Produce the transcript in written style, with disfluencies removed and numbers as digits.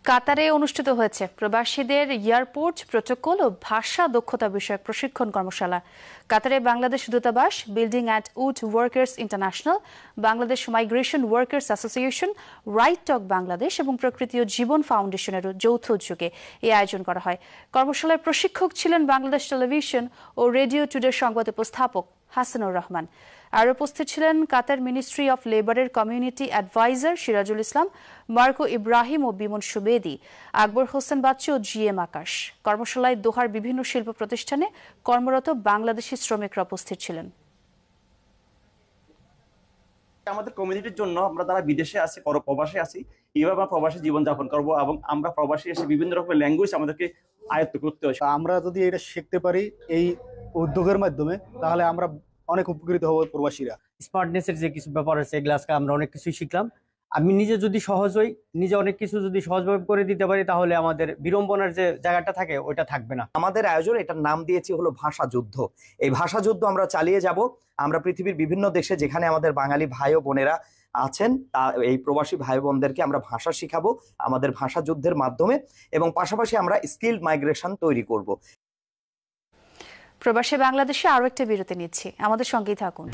কাতারে অনুষ্ঠিত হয়েছে প্রবাসীদের এয়ারপোর্ট প্রোটোকল ও ভাষা দক্ষতা বিষয়ক প্রশিক্ষণ কর্মশালা। কাতারে বাংলাদেশ দূতাবাস, building and wood workers international, Bangladesh migration workers association, right talk Bangladesh এবং প্রকৃতি ও জীবন ফাউন্ডেশনের যৌথ উদ্যোগে এই আয়োজন করা হয়। কর্মশালায় প্রশিক্ষক ছিলেন বাংলাদেশ টেলিভিশন ও রেডিও টুডের সংবাদ উপস্থাপক হাসানুর রহমান। আর উপস্থিত ছিলেন কাতার মিনিস্ট্রি অফ লেবারের community adviser Sirajul Islam, Marco Ibrahim ও বিমন সুবেদি, আকবর হোসেন বাচ্চু ও জিএম আকাশ। কর্মশালায় দোহার বিভিন্ন শিল্প প্রতিষ্ঠানে কর্মরত বাংলাদেশি শ্রমিকরা উপস্থিত ছিলেন। আমাদের কমিউনিটির জন্য আমরা যারা বিদেশে আছি, প্রবাসে আছি, এইভাবে আমরা প্রবাসী জীবনযাপন করবো এবং আমরা প্রবাসী এসে বিভিন্ন রকমের ল্যাঙ্গুয়েজ আমাদেরকে আয়ত্ত করতে হয়। আমরা যদি এটা শিখতে পারি এই উদ্যোগের মাধ্যমে, তাহলে আমরা অনেক উপকৃত হব। প্রবাসীরা স্মার্টনেসের যে কিছু ব্যাপার আছে, এগুলো আজকে আমরা অনেক কিছুই শিখলাম। আমি নিজে যদি সহজ হই, নিজে অনেক কিছু যদি সহজভাবে করে দিতে পারি, তাহলে আমাদের বিড়ম্বনার যে জায়গাটা থাকে ওইটা থাকবে না। আমাদের আয়োজন, এটার নাম দিয়েছি হলো ভাষা যুদ্ধ। এই ভাষা যুদ্ধ আমরা চালিয়ে যাব। আমরা পৃথিবীর বিভিন্ন দেশে যেখানে আমাদের বাঙালি ভাই ও বোনেরা আছেন, তা এই প্রবাসী ভাই বোনদেরকে আমরা ভাষা শিখাবো আমাদের ভাষা যুদ্ধের মাধ্যমে, এবং পাশাপাশি আমরা স্কিলড মাইগ্রেশন তৈরি করব। প্রবাসী বাংলাদেশে আরো একটা বিরতি নিচ্ছি, আমাদের সঙ্গেই থাকুন।